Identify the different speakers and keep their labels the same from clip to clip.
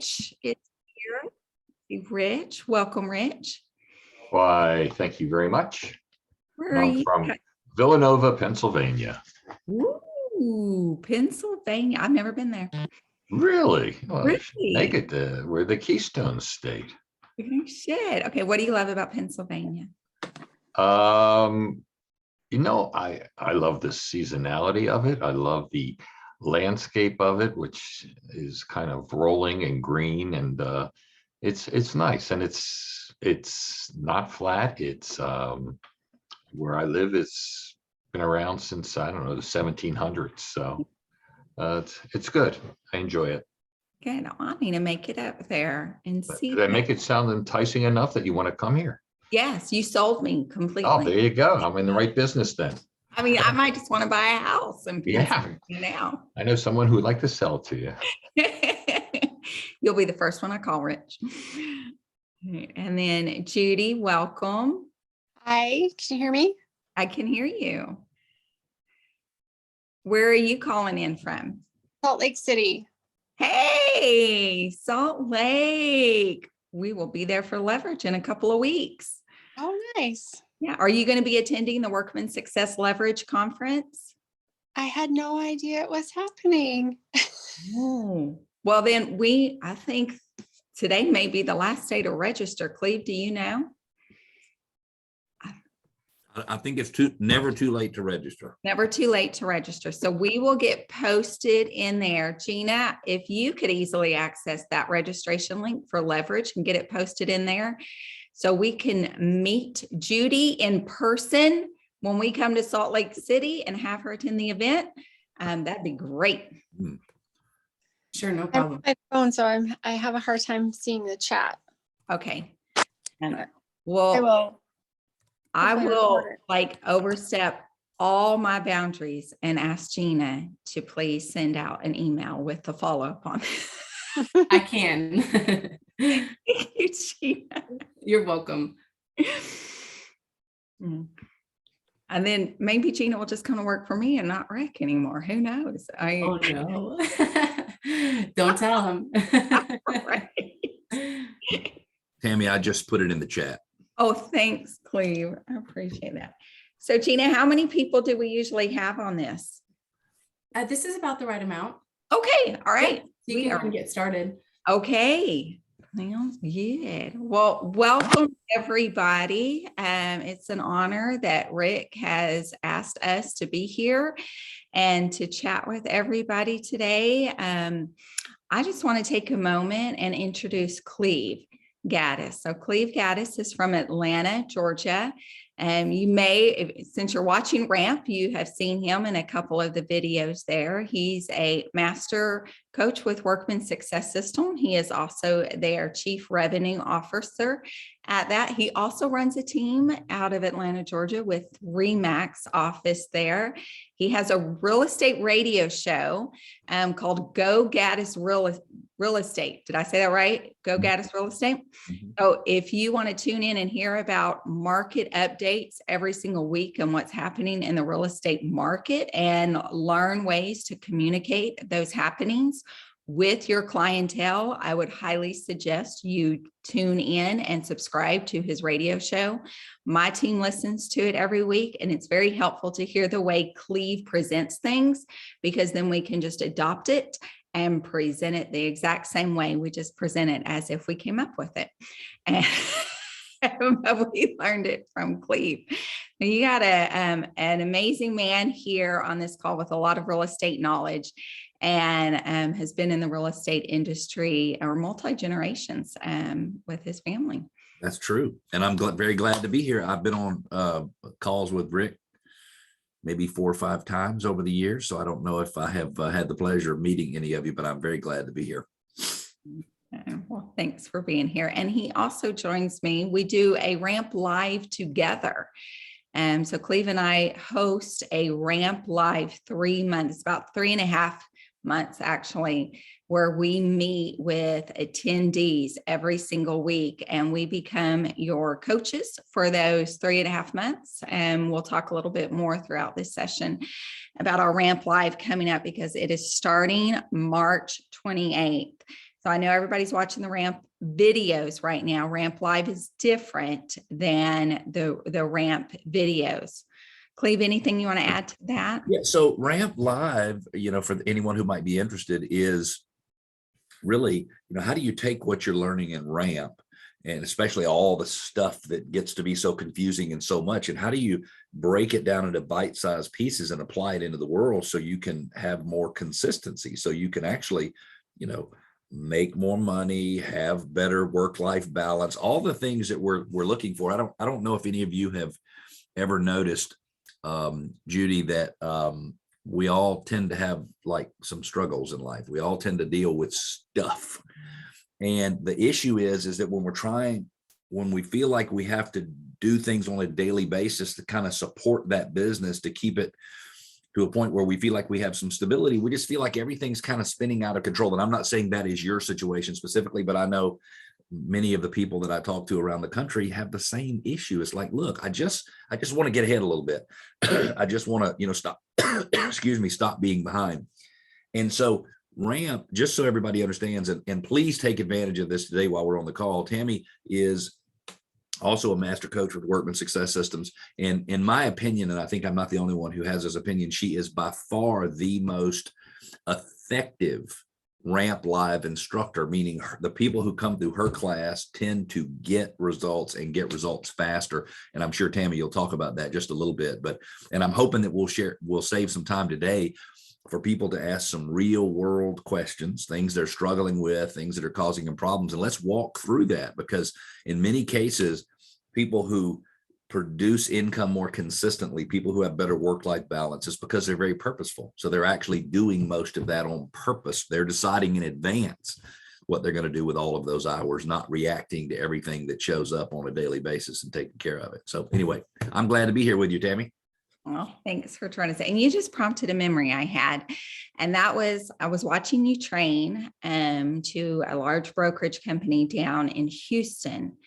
Speaker 1: Rich is here. Rich, welcome, Rich.
Speaker 2: Why, thank you very much.
Speaker 1: Where are
Speaker 2: I'm
Speaker 1: you?
Speaker 2: from Villanova, Pennsylvania.
Speaker 1: Ooh, Pennsylvania. I've never been there.
Speaker 2: Really? Well, you should
Speaker 1: Really?
Speaker 2: make it. We're the Keystone State.
Speaker 1: You should. Okay, what do you love about Pennsylvania?
Speaker 2: I love the seasonality of it. I love the landscape of it, which is kind of rolling and green, and it's nice, and it's not flat. It's where I live. It's been around since, I don't know, the 1700s. So it's good. I enjoy it.
Speaker 1: Good. I need to make it up there and see.
Speaker 2: Did I make it sound enticing enough that you want to come here?
Speaker 1: Yes, you sold me completely.
Speaker 2: Oh, there you go. I'm in the right business then.
Speaker 1: I mean, I might just want to buy a house in Pennsylvania now.
Speaker 2: I know someone who would like to sell it to you.
Speaker 1: You'll be the first one I call, Rich. And then Judy, welcome.
Speaker 3: Hi, can you hear me?
Speaker 1: I can hear you. Where are you calling in from?
Speaker 3: Salt Lake City.
Speaker 1: Hey, Salt Lake. We will be there for Leverage in a couple of weeks.
Speaker 3: Oh, nice.
Speaker 1: Yeah. Are you going to be attending the Workman Success Leverage Conference?
Speaker 3: I had no idea it was happening.
Speaker 1: Oh, well, then I think today may be the last day to register. Cleve, do you know?
Speaker 4: I think it's never too late to register.
Speaker 1: Never too late to register. So we will get posted in there. Gina, if you could easily access that registration link for Leverage and get it posted in there so we can meet Judy in person when we come to Salt Lake City and have her attend the event, that'd be great.
Speaker 5: Sure, no
Speaker 3: I have
Speaker 5: problem.
Speaker 3: my phone, so I have a hard time seeing the chat.
Speaker 1: Okay. And
Speaker 3: I will.
Speaker 1: I will overstep all my boundaries and ask Gina to please send out an email with the follow-up on it.
Speaker 5: I can.
Speaker 1: Thank you, Gina.
Speaker 5: You're welcome.
Speaker 1: And then maybe Gina will just come to work for me and not Rick anymore. Who knows?
Speaker 5: Oh no. Don't tell him.
Speaker 1: Right.
Speaker 4: Tammy, I just put it in the chat.
Speaker 1: Oh, thanks, Cleve. I appreciate that. So Gina, how many people do we usually have on this?
Speaker 5: This is about the right amount.
Speaker 1: Okay. All right.
Speaker 5: So you can get started.
Speaker 1: Okay. Sounds good. Well, welcome everybody. It's an honor that Rick has asked us to be here and to chat with everybody today. I just want to take a moment and introduce Cleve Gaddis. So Cleve Gaddis is from Atlanta, Georgia. You may, since you're watching Ramp, you have seen him in a couple of the videos there. He's a master coach with Workman Success System. He is also their chief revenue officer at that. He also runs a team out of Atlanta, Georgia with Remax office there. He has a real estate radio show called Go Gaddis Real Estate. Did I say that right? Go Gaddis Real Estate. So if you want to tune in and hear about market updates every single week and what's happening in the real estate market and learn ways to communicate those happenings with your clientele, I would highly suggest you tune in and subscribe to his radio show. My team listens to it every week, and it's very helpful to hear the way Cleve presents things, because then we can just adopt it and present it the exact same way. We just present it as if we came up with it. And we learned it from Cleve. You got an amazing man here on this call with a lot of real estate knowledge, and has been in the real estate industry or multi-generations with his family.
Speaker 4: That's true. And I'm very glad to be here. I've been on calls with Rick maybe 4 or 5 times over the years. So I don't know if I have had the pleasure of meeting any of you, but I'm very glad to be here.
Speaker 1: Well, thanks for being here. And he also joins me. We do a Ramp Live together. So Cleve and I host a Ramp Live 3 months, about 3.5 months actually, where we meet with attendees every single week, and we become your coaches for those 3.5 months. And we'll talk a little bit more throughout this session about our Ramp Live coming up, because it is starting March 28th. So I know everybody's watching the ramp videos right now. Ramp Live is different than the ramp videos. Cleve, anything you want to add to that?
Speaker 4: Yeah, so Ramp Live, for anyone who might be interested, is really, how do you take what you're learning in Ramp, and especially all the stuff that gets to be so confusing and so much, and how do you break it down into bite-sized pieces and apply it into the world so you can have more consistency, so you can actually, make more money, have better work-life balance, all the things that we're looking for. I don't know if any of you have ever noticed, Judy, that we all tend to have like some struggles in life. We all tend to deal with stuff. And the issue is that when we feel like we have to do things on a daily basis to kind of support that business, to keep it to a point where we feel like we have some stability, we just feel like everything's kind of spinning out of control. And I'm not saying that is your situation specifically, but I know many of the people that I talk to around the country have the same issue. It's like, look, I just want to get ahead a little bit. I just want to, stop, stop being behind. And so Ramp, just so everybody understands, and please take advantage of this today while we're on the call. Tammy is also a master coach with Workman Success Systems. And in my opinion, and I think I'm not the only one who has this opinion, she is by far the most effective Ramp Live instructor, meaning the people who come through her class tend to get results and get results faster. And I'm sure, Tammy, you'll talk about that just a little bit, and I'm hoping that we'll save some time today for people to ask some real world questions, things they're struggling with, things that are causing them problems. And let's walk through that, because in many cases, people who produce income more consistently, people who have better work-life balance, is because they're very purposeful. So they're actually doing most of that on purpose. They're deciding in advance what they're going to do with all of those hours, not reacting to everything that shows up on a daily basis and taking care of it. So anyway, I'm glad to be here with you, Tammy.
Speaker 1: Well, thanks for trying to say. And you just prompted a memory I had. And that was, I was watching you train to a large brokerage company down in Houston.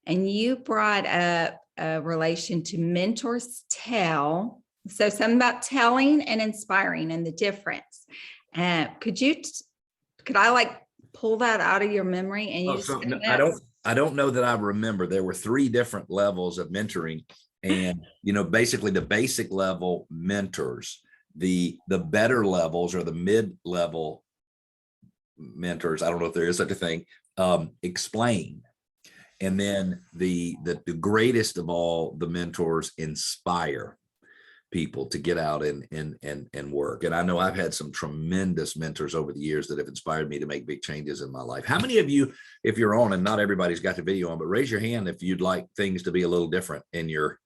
Speaker 1: And you brought up a relation to mentors tell. So something about telling and inspiring and the difference. Could I like pull that out of your memory? And you
Speaker 4: I don't know that I remember. There were 3 different levels of mentoring. And, basically the basic level mentors, the better levels or the mid-level mentors, I don't know if there is such a thing, explain. And then the greatest of all the mentors inspire people to get out and work. And I know I've had some tremendous mentors over the years that have inspired me to make big changes in my life. How many of you, if you're on, and not everybody's got the video on, but raise your hand if you'd like things to be a little different in your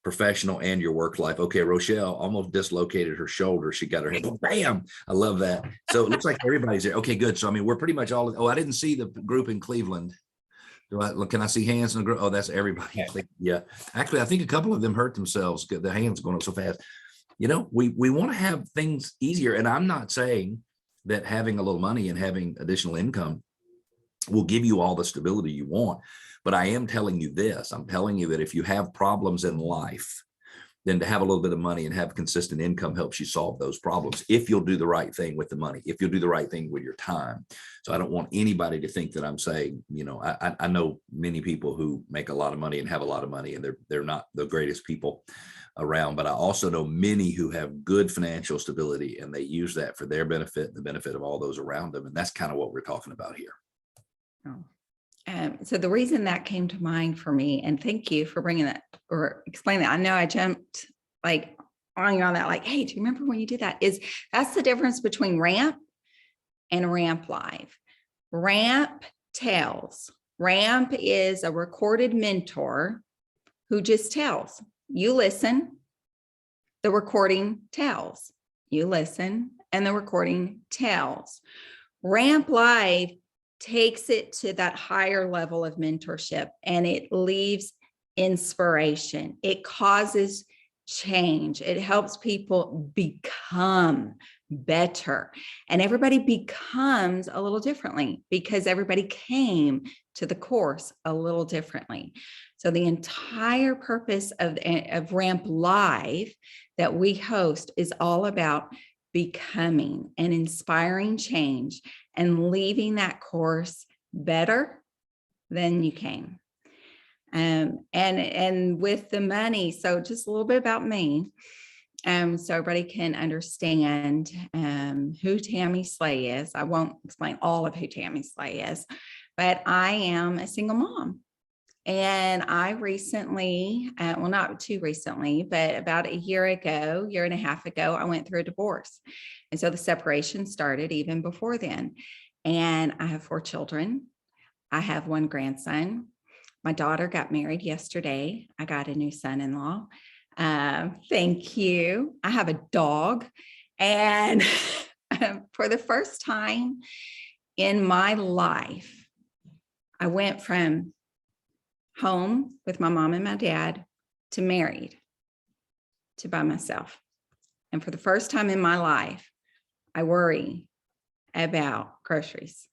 Speaker 4: professional and your work life. Okay, Rochelle almost dislocated her shoulder. She got her hand, bam. I love that. So it looks like everybody's there. Okay, good. So I mean, we're pretty much all. Oh, I didn't see the group in Cleveland. Can I see hands in the group? Oh, that's everybody. Yeah. Actually, I think a couple of them hurt themselves. The hands going up so fast. We want to have things easier. And I'm not saying that having a little money and having additional income will give you all the stability you want. But I am telling you this. I'm telling you that if you have problems in life, then to have a little bit of money and have consistent income helps you solve those problems if you'll do the right thing with the money, if you'll do the right thing with your time. So I don't want anybody to think that I'm saying, I know many people who make a lot of money and have a lot of money, and they're not the greatest people around, but I also know many who have good financial stability, and they use that for their benefit and the benefit of all those around them. And that's kind of what we're talking about here.
Speaker 1: Oh. So the reason that came to mind for me, and thank you for bringing that or explaining that. I know I jumped like on you on that, like, hey, do you remember when you did that? That's the difference between Ramp and Ramp Live. Ramp tells. Ramp is a recorded mentor who just tells. You listen, the recording tells. You listen, and the recording tells. Ramp Live takes it to that higher level of mentorship, and it leaves inspiration. It causes change. It helps people become better, and everybody becomes a little differently because everybody came to the course a little differently. So the entire purpose of Ramp Live that we host is all about becoming and inspiring change and leaving that course better than you came. And with the money, so just a little bit about me, so everybody can understand who Tammy Slay is. I won't explain all of who Tammy Slay is, but I am a single mom. And I recently, well, not too recently, but about a year and a half ago, I went through a divorce. And so the separation started even before then. And I have 4 children. I have 1 grandson. My daughter got married yesterday. I got a new son-in-law. Thank you. I have a dog. And for the first time in my life, I went from home with my mom and my dad to married to by myself. And for the first time in my life, I worry about groceries.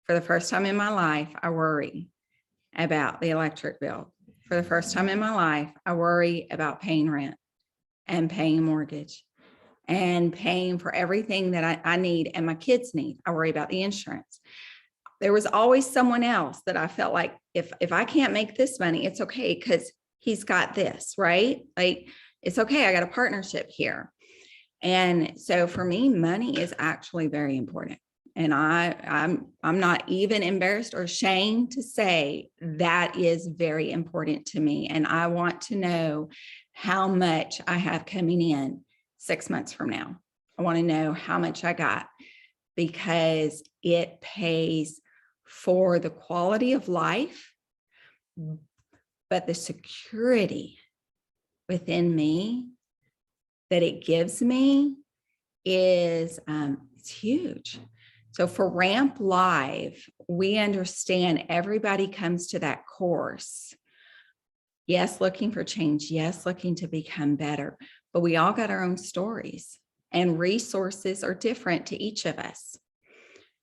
Speaker 1: For the first time in my life, I worry about the electric bill. For the first time in my life, I worry about paying rent and paying mortgage and paying for everything that I need and my kids need. I worry about the insurance. There was always someone else that I felt like if I can't make this money, it's okay because he's got this, right? Like, it's okay. I got a partnership here. And so for me, money is actually very important. And I'm not even embarrassed or ashamed to say that is very important to me. And I want to know how much I have coming in 6 months from now. I want to know how much I got because it pays for the quality of life, but the security within me that it gives me is it's huge. So for Ramp Live, we understand everybody comes to that course. Yes, looking for change. Yes, looking to become better. But we all got our own stories and resources are different to each of us.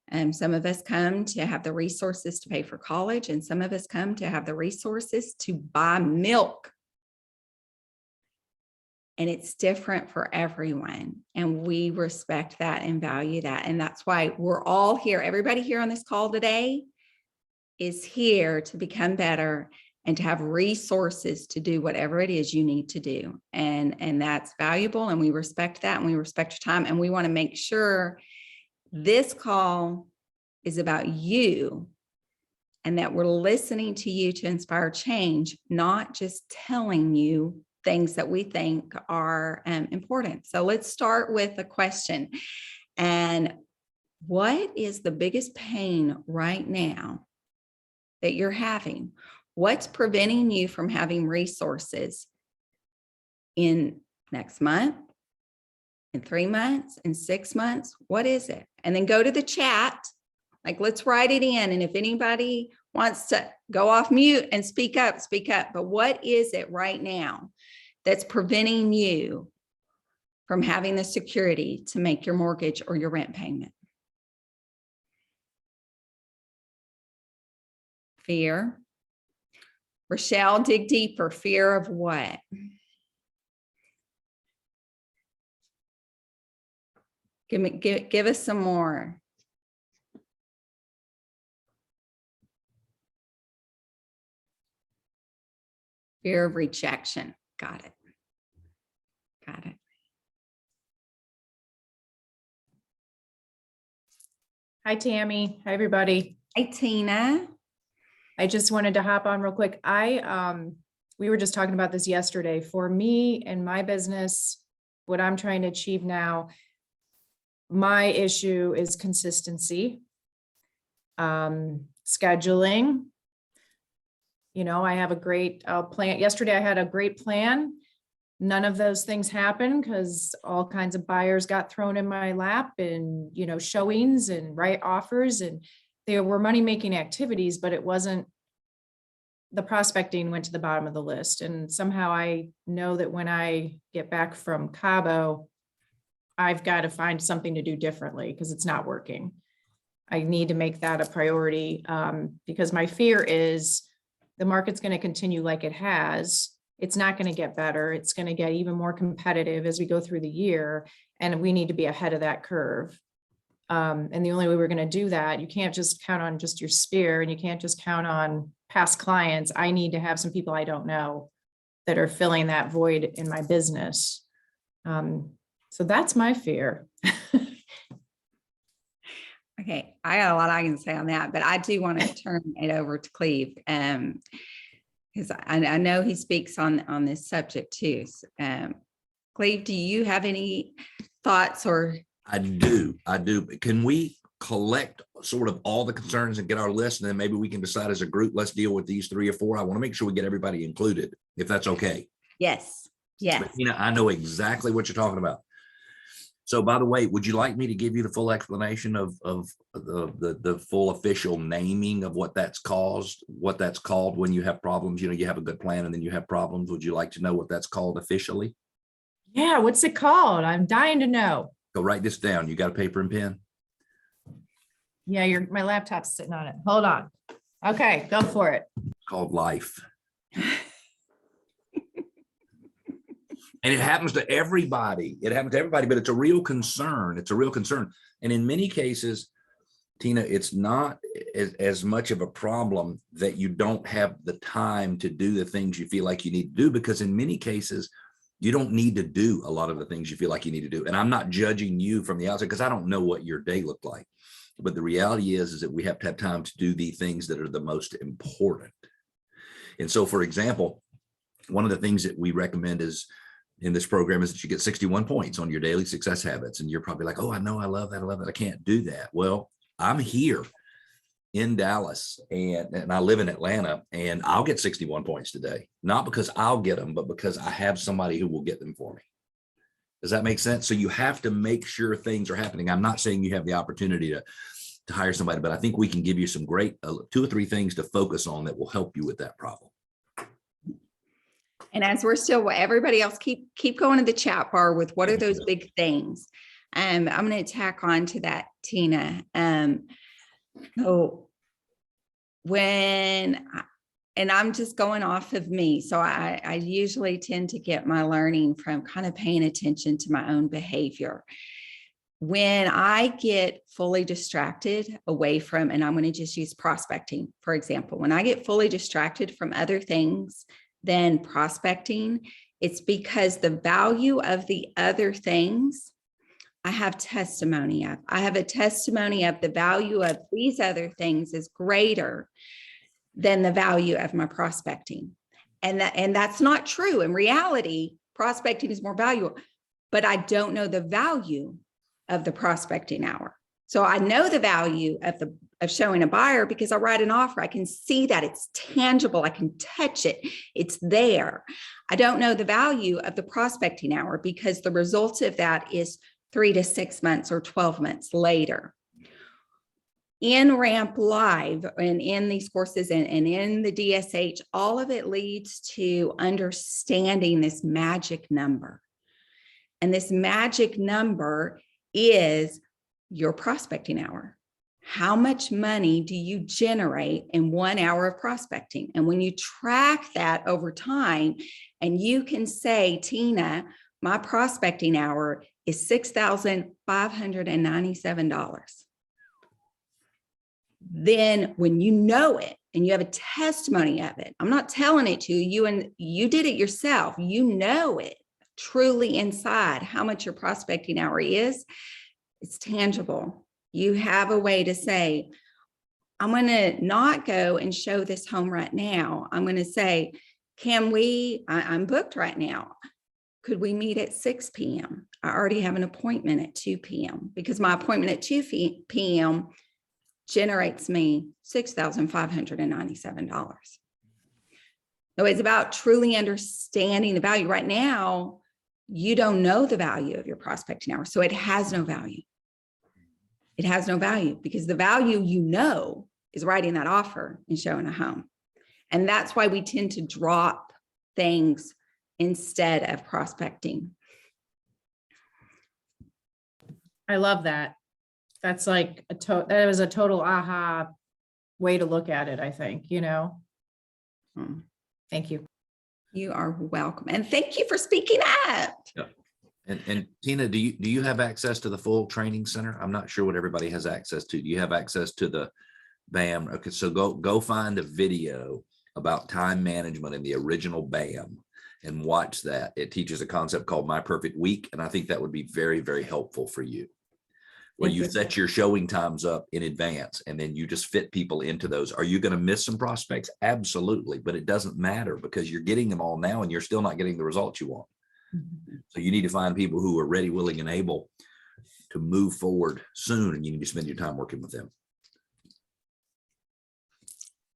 Speaker 1: And some of us come to have the resources to pay for college, and some of us come to have the resources to buy milk. And it's different for everyone. And we respect that and value that. And that's why we're all here. Everybody here on this call today is here to become better and to have resources to do whatever it is you need to do. And that's valuable. And we respect that. And we respect your time. And we want to make sure this call is about you and that we're listening to you to inspire change, not just telling you things that we think are important. So let's start with a question. And what is the biggest pain right now that you're having? What's preventing you from having resources in next month, in 3 months, in 6 months? What is it? And then go to the chat. Like, let's write it in. And if anybody wants to go off mute and speak up, speak up. But what is it right now that's preventing you from having the security to make your mortgage or your rent payment? Fear. Rochelle, dig deeper. Fear of what? Give us some more. Fear of rejection. Got it. Got it.
Speaker 6: Hi, Tammy. Hi, everybody.
Speaker 1: Hi, Tina.
Speaker 6: I just wanted to hop on real quick. We were just talking about this yesterday. For me and my business, what I'm trying to achieve now, my issue is consistency, scheduling. You know, I have a great plan. Yesterday, I had a great plan. None of those things happened because all kinds of buyers got thrown in my lap and, you know, showings and right offers, and there were money-making activities, but it wasn't, the prospecting went to the bottom of the list. And somehow I know that when I get back from Cabo, I've got to find something to do differently because it's not working. I need to make that a priority because my fear is the market's going to continue like it has. It's not going to get better. It's going to get even more competitive as we go through the year. and we need to be ahead of that curve. And the only way we're going to do that, you can't just count on just your sphere, and you can't just count on past clients. I need to have some people I don't know that are filling that void in my business. So that's my fear.
Speaker 1: Okay, I got a lot I can say on that, but I do want to turn it over to Cleve, because I know he speaks on this subject too. Cleve, do you have any thoughts or?
Speaker 4: I do. Can we collect sort of all the concerns and get our list, and then maybe we can decide as a group, let's deal with these 3 or 4. I want to make sure we get everybody included, if that's okay.
Speaker 1: Yes, yes.
Speaker 4: But, I know exactly what you're talking about. So, by the way, would you like me to give you the full explanation of the full official naming of what that's called when you have problems? You have a good plan and then you have problems. Would you like to know what that's called officially?
Speaker 6: Yeah, what's it called? I'm dying to know.
Speaker 4: Go write this down. You got a paper and pen?
Speaker 6: Yeah, my laptop's sitting on it. Hold on. Okay, go for it.
Speaker 4: It's called life. And it happens to everybody. But it's a real concern. And in many cases, Tina, it's not as much of a problem that you don't have the time to do the things you feel like you need to do, because in many cases, you don't need to do a lot of the things you feel like you need to do. And I'm not judging you from the outside, because I don't know what your day looked like. But the reality is that we have to have time to do the things that are the most important. And so, for example, one of the things that we recommend is in this program is that you get 61 points on your daily success habits. And you're probably like, oh, I know, I love that. I can't do that. Well, I'm here in Dallas and I live in Atlanta, and I'll get 61 points today, not because I'll get them, but because I have somebody who will get them for me. Does that make sense? So you have to make sure things are happening. I'm not saying you have the opportunity to hire somebody, but I think we can give you some great 2 or 3 things to focus on that will help you with that problem.
Speaker 1: And as we're still, everybody else keep going to the chat bar with what are those big things. I'm going to tack on to that, Tina. So and I'm just going off of me. So I usually tend to get my learning from kind of paying attention to my own behavior. When I get fully distracted away from, and I'm going to just use prospecting, for example, when I get fully distracted from other things than prospecting, it's because the value of the other things I have testimony of. I have a testimony of the value of these other things is greater than the value of my prospecting. And that's not true. In reality, prospecting is more valuable, but I don't know the value of the prospecting hour. So I know the value of showing a buyer because I write an offer. I can see that it's tangible. I can touch it. It's there. I don't know the value of the prospecting hour because the result of that is 3 to 6 months or 12 months later. In Ramp Live and in these courses and in the DSH, all of it leads to understanding this magic number. And this magic number is your prospecting hour. How much money do you generate in 1 hour of prospecting? And when you track that over time, and you can say, Tina, my prospecting hour is $6,597. Then when you know it and you have a testimony of it, I'm not telling it to you, and you did it yourself, you know it truly inside how much your prospecting hour is. It's tangible. You have a way to say, I'm going to not go and show this home right now. I'm going to say, I'm booked right now. Could we meet at 6 p.m.? I already have an appointment at 2 p.m. because my appointment at 2 p.m. generates me $6,597. So it's about truly understanding the value. Right now, you don't know the value of your prospecting hour. So it has no value. It has no value because the value is writing that offer and showing a home. And that's why we tend to drop things instead of prospecting.
Speaker 6: I love that. That's like that was a total aha way to look at it, I think, Thank you.
Speaker 1: You are welcome. And thank you for speaking up.
Speaker 4: Yeah. And Tina, do you have access to the full training center? I'm not sure what everybody has access to. Do you have access to the BAM? Okay, so go find a video about time management in the original BAM and watch that. It teaches a concept called My Perfect Week, and I think that would be very, very helpful for you. Where you set your showing times up in advance and then you just fit people into those. Are you going to miss some prospects? Absolutely, but it doesn't matter because you're getting them all now and you're still not getting the results you want. So you need to find people who are ready, willing, and able to move forward soon, and you need to spend your time working with them.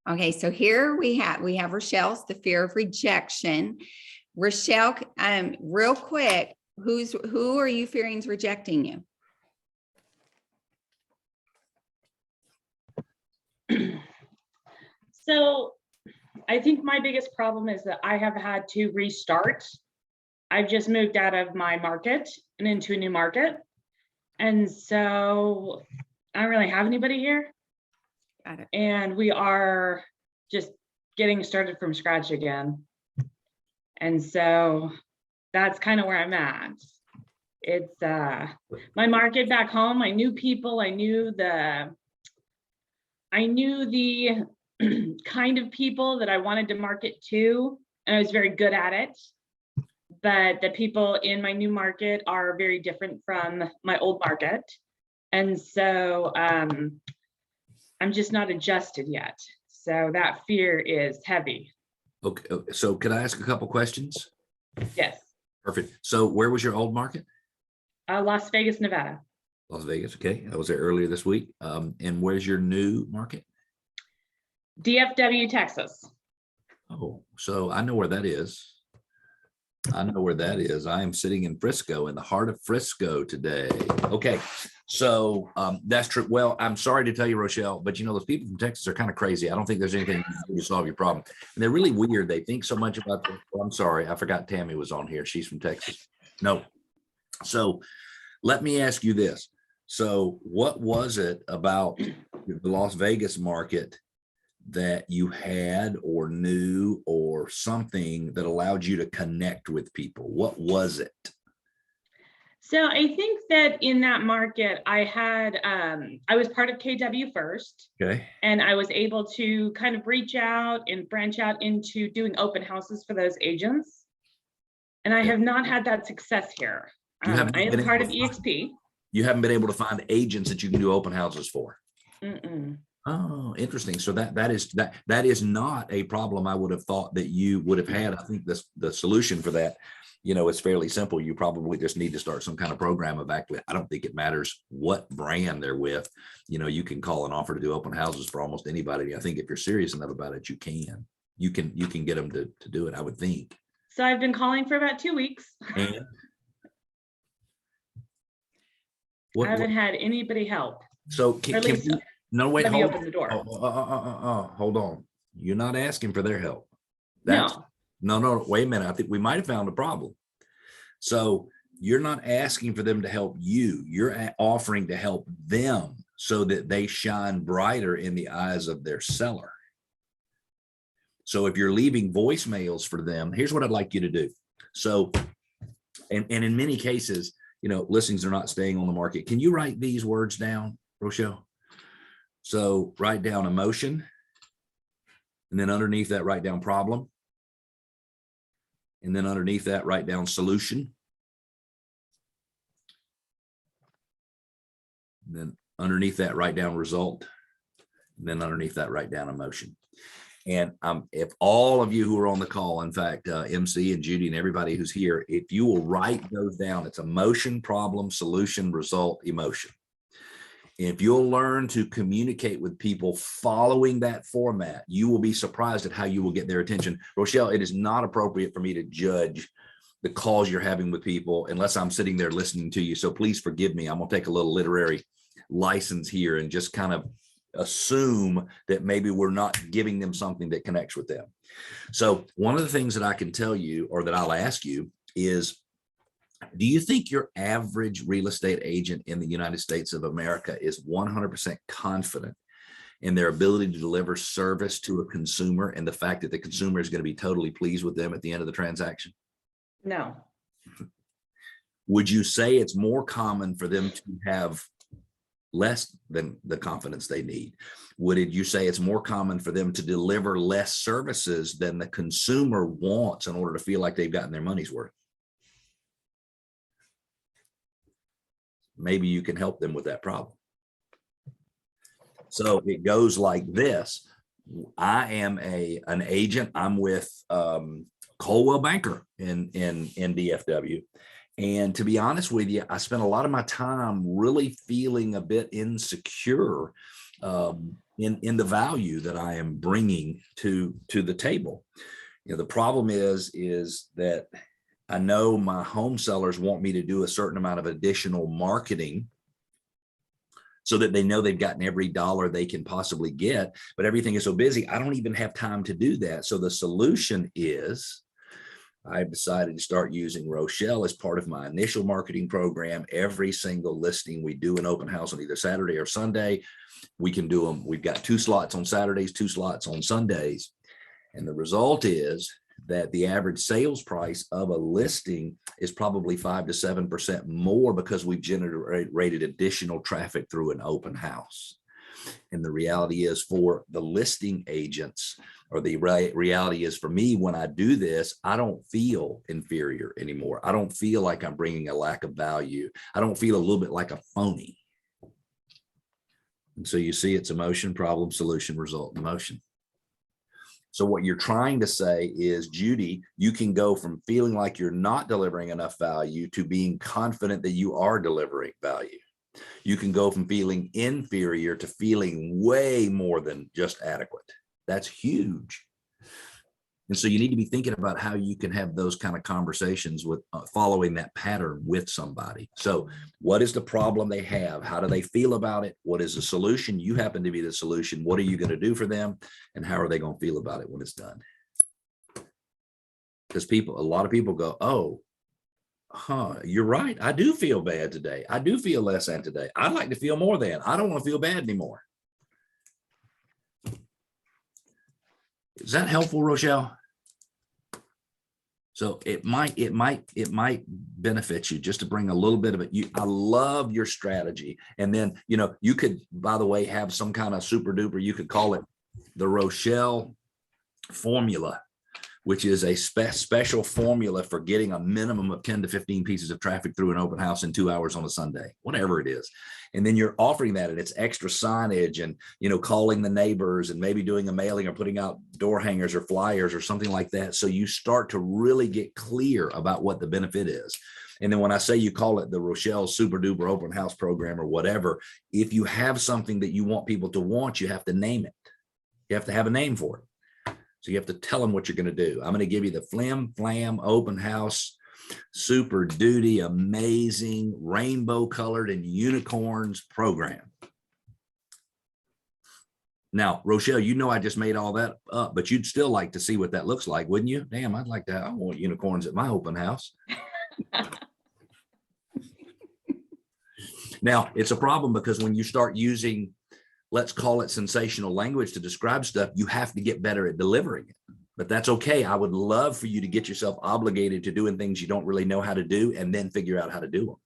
Speaker 1: Okay, so here we have Rochelle's The Fear of Rejection. Rochelle, real quick, who are you fearing is rejecting you?
Speaker 7: So I think my biggest problem is that I have had to restart. I've just moved out of my market and into a new market. And so I don't really have anybody here.
Speaker 1: Got it.
Speaker 7: And we are just getting started from scratch again. And so that's kind of where I'm at. It's my market back home. I knew people, I knew the kind of people that I wanted to market to, and I was very good at it. But the people in my new market are very different from my old market. And so I'm just not adjusted yet. So that fear is heavy.
Speaker 4: Okay, so could I ask a couple questions?
Speaker 7: Yes.
Speaker 4: Perfect. So where was your old market?
Speaker 7: Las Vegas, Nevada.
Speaker 4: Las Vegas. Okay, I was there earlier this week. And where's your new market?
Speaker 7: DFW, Texas.
Speaker 4: Oh, so I know where that is. I know where that is. I am sitting in Frisco, in the heart of Frisco today. Okay, so that's true. Well, I'm sorry to tell you, Rochelle, but you know, those people from Texas are kind of crazy. I don't think there's anything to solve your problem. And they're really weird. They think so much about them. Oh, I'm sorry. I forgot Tammy was on here. She's from Texas. No. So let me ask you this. So what was it about the Las Vegas market that you had or knew or something that allowed you to connect with people? What was it?
Speaker 7: So I think that in that market, I had, I was part of KW first.
Speaker 4: Okay.
Speaker 7: And I was able to kind of reach out and branch out into doing open houses for those agents. And I have not had that success here. I am part of EXP.
Speaker 4: You haven't been able to find agents that you can do open houses for.
Speaker 7: Mm-mm.
Speaker 4: Oh, interesting. So that is not a problem I would have thought that you would have had. I think the solution for that, you know, it's fairly simple. You probably just need to start some kind of program of actually, I don't think it matters what brand they're with. You know, you can call and offer to do open houses for almost anybody. I think if you're serious enough about it, you can get them to do it, I would think.
Speaker 7: So I've been calling for about 2 weeks.
Speaker 4: And
Speaker 7: I haven't had anybody help.
Speaker 4: So
Speaker 7: Or at least
Speaker 4: no, wait,
Speaker 7: let me
Speaker 4: hold
Speaker 7: open the door.
Speaker 4: hold on. You're not asking for their help.
Speaker 7: No.
Speaker 4: No, wait a minute. I think we might have found a problem. So you're not asking for them to help you. You're offering to help them so that they shine brighter in the eyes of their seller. So if you're leaving voicemails for them, here's what I'd like you to do. So, and in many cases, you know, listings are not staying on the market. Can you write these words down, Rochelle? So write down emotion, and then underneath that, write down problem. And then underneath that, write down solution. And then underneath that, write down result. And then underneath that, write down emotion. And if all of you who are on the call, in fact, MC and Judy and everybody who's here, if you will write those down, it's emotion, problem, solution, result, emotion. If you'll learn to communicate with people following that format, you will be surprised at how you will get their attention. Rochelle, it is not appropriate for me to judge the calls you're having with people unless I'm sitting there listening to you. So please forgive me. I'm going to take a little literary license here and just kind of assume that maybe we're not giving them something that connects with them. So one of the things that I can tell you, or that I'll ask you, is, do you think your average real estate agent in the United States of America is 100% confident in their ability to deliver service to a consumer and the fact that the consumer is going to be totally pleased with them at the end of the transaction?
Speaker 7: No.
Speaker 4: Would you say it's more common for them to have less than the confidence they need? Would you say it's more common for them to deliver less services than the consumer wants in order to feel like they've gotten their money's worth? Maybe you can help them with that problem. So it goes like this. I am an agent. I'm with Coldwell Banker in DFW. And to be honest with you, I spent a lot of my time really feeling a bit insecure in the value that I am bringing to the table. You know, the problem is that I know my home sellers want me to do a certain amount of additional marketing so that they know they've gotten every dollar they can possibly get, but everything is so busy, I don't even have time to do that. So the solution is I've decided to start using Rochelle as part of my initial marketing program. Every single listing we do an open house on either Saturday or Sunday. We can do them. We've got 2 slots on Saturdays, 2 slots on Sundays. And the result is that the average sales price of a listing is probably 5 to 7% more because we've generated additional traffic through an open house. And the reality is for the listing agents, or the reality is for me, when I do this, I don't feel inferior anymore. I don't feel like I'm bringing a lack of value. I don't feel a little bit like a phony. And so you see, it's emotion, problem, solution, result, emotion. So what you're trying to say is, Judy, you can go from feeling like you're not delivering enough value to being confident that you are delivering value. You can go from feeling inferior to feeling way more than just adequate. That's huge. And so you need to be thinking about how you can have those kind of conversations with following that pattern with somebody. So what is the problem they have? How do they feel about it? What is the solution? You happen to be the solution. What are you going to do for them? And how are they going to feel about it when it's done? Because a lot of people go, oh, you're right. I do feel bad today. I do feel less than today. I'd like to feel more than. I don't want to feel bad anymore. Is that helpful, Rochelle? So it might benefit you just to bring a little bit of it. I love your strategy. And then, you could, by the way, have some kind of super duper, you could call it the Rochelle formula, which is a special formula for getting a minimum of 10 to 15 pieces of traffic through an open house in 2 hours on a Sunday, whatever it is. And then you're offering that, and it's extra signage and, calling the neighbors and maybe doing a mailing or putting out door hangers or flyers or something like that. So you start to really get clear about what the benefit is. And then when I say you call it the Rochelle Super Duper Open House Program or whatever, if you have something that you want people to want, you have to name it. You have to have a name for it. So you have to tell them what you're going to do. I'm going to give you the Flim Flam Open House Super Duty Amazing Rainbow Colored and Unicorns Program. Now, Rochelle, I just made all that up, but you'd still like to see what that looks like, wouldn't you? Damn, I want unicorns at my open house. Now, it's a problem because when you start using, let's call it sensational language to describe stuff, you have to get better at delivering it. But that's okay. I would love for you to get yourself obligated to doing things you don't really know how to do and then figure out how to do them.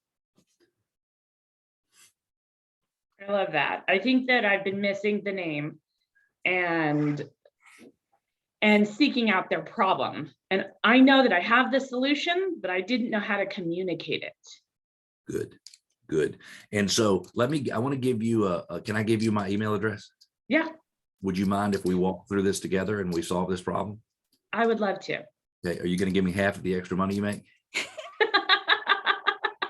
Speaker 7: I love that. I think that I've been missing the name and seeking out their problem. And I know that I have the solution, but I didn't know how to communicate it.
Speaker 4: Good. And so I want to give you can I give you my email address?
Speaker 7: Yeah. Would
Speaker 4: you mind if we walk through this together and we solve this problem?
Speaker 7: I would love to.
Speaker 4: Okay. Are you going to give me half of the extra money you make?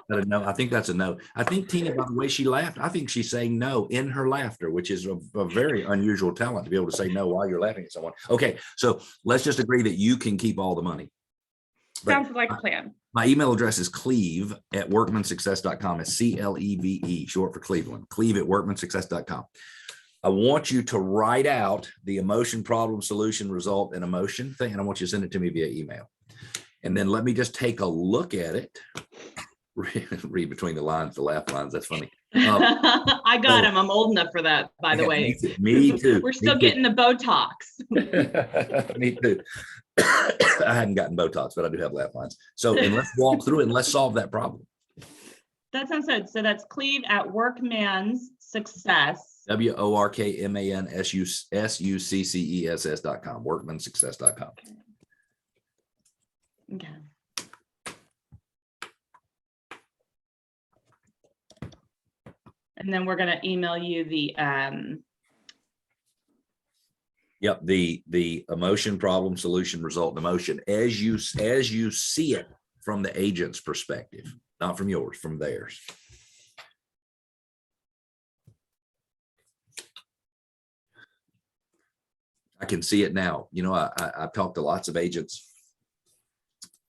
Speaker 4: No, I think that's a no. I think Tina, by the way she laughed, I think she's saying no in her laughter, which is a very unusual talent to be able to say no while you're laughing at someone. Okay. So let's just agree that you can keep all the money.
Speaker 7: Sounds like a plan.
Speaker 4: My email address is cleve@workmansuccess.com. It's CLEVE, short for Cleveland. Cleve@workmansuccess.com. I want you to write out the emotion, problem, solution, result, and emotion thing, and I want you to send it to me via email. And then let me just take a look at it. Read between the lines, the laugh lines. That's funny.
Speaker 7: I got him. I'm old enough for that, by the way.
Speaker 4: Me too.
Speaker 7: We're still getting the Botox.
Speaker 4: Me too. I hadn't gotten Botox, but I do have laugh lines. So, and let's walk through it and let's solve that problem.
Speaker 7: That sounds good. So that's Cleve at Workman's Success.
Speaker 4: WORKMANSUCCESS.com, workmansuccess.com.
Speaker 7: Okay. And then we're gonna email you the
Speaker 4: Yep, the emotion, problem, solution, result, and emotion as you see it from the agent's perspective, not from yours, from theirs. I can see it now. You know, I've talked to lots of agents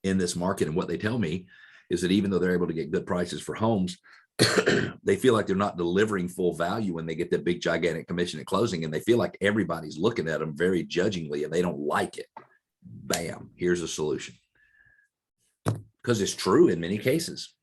Speaker 4: in this market, and what they tell me is that even though they're able to get good prices for homes, they feel like they're not delivering full value when they get that big gigantic commission at closing, and they feel like everybody's looking at them very judgingly and they don't like it. Bam, here's a solution. Because it's true in many cases.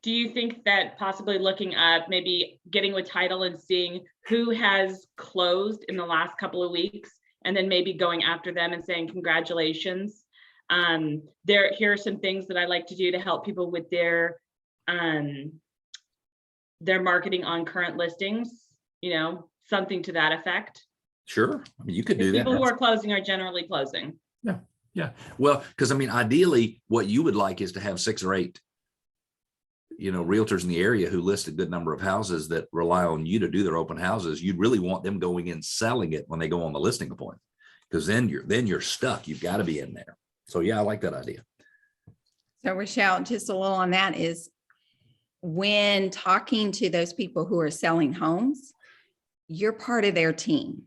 Speaker 7: do you think that possibly looking up, maybe getting with title and seeing who has closed in the last couple of weeks, and then maybe going after them and saying, congratulations. Here are some things that I like to do to help people with their marketing on current listings, you know, something to that effect.
Speaker 4: Sure. I mean, you could do that.
Speaker 7: People who are closing are generally closing.
Speaker 4: Yeah. Yeah. Well, because I mean, ideally, what you would like is to have 6 or 8, you know, realtors in the area who list a good number of houses that rely on you to do their open houses. You'd really want them going in selling it when they go on the listing appointment, because then you're stuck. You've got to be in there. So yeah, I like that idea.
Speaker 1: So Rochelle, just a little on that is, when talking to those people who are selling homes, you're part of their team.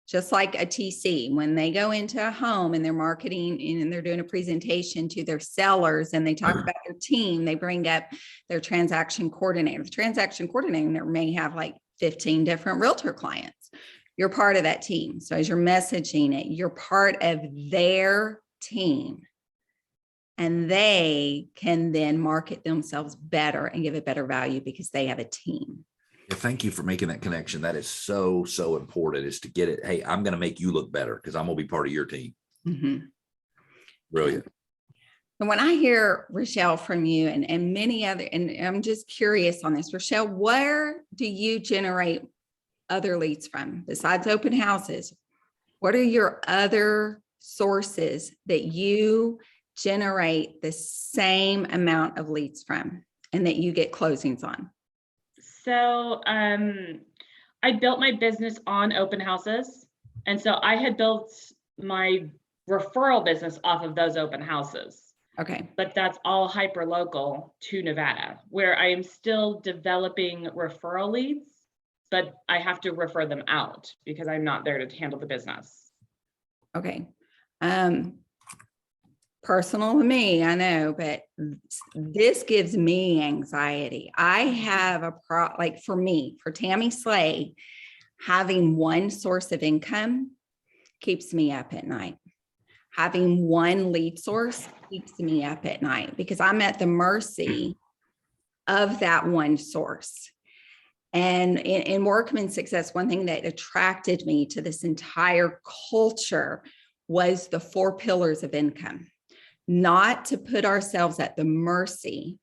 Speaker 1: Just like a TC, when they go into a home and they're marketing and they're doing a presentation to their sellers and they talk about their team, they bring up their transaction coordinator. The transaction coordinator may have like 15 different realtor clients. You're part of that team. So as you're messaging it, you're part of their team. And they can then market themselves better and give it better value because they have a team.
Speaker 4: Yeah, thank you for making that connection. That is so, so important, is to get it. Hey, I'm going to make you look better because I'm going to be part of your team.
Speaker 1: Mm-hmm.
Speaker 4: Brilliant.
Speaker 1: And when I hear, Rochelle, from you and many other, and I'm just curious on this, Rochelle, where do you generate other leads from besides open houses? What are your other sources that you generate the same amount of leads from and that you get closings on?
Speaker 7: So I built my business on open houses. And so I had built my referral business off of those open houses.
Speaker 1: Okay.
Speaker 7: But that's all hyper local to Nevada, where I am still developing referral leads, but I have to refer them out because I'm not there to handle the business. Okay.
Speaker 1: Personal to me, I know, but this gives me anxiety. I have like for me, for Tammy Slay, having one source of income keeps me up at night. Having one lead source keeps me up at night because I'm at the mercy of that one source. And in Workman Success, one thing that attracted me to this entire culture was the 4 pillars of income. Not to put ourselves at the mercy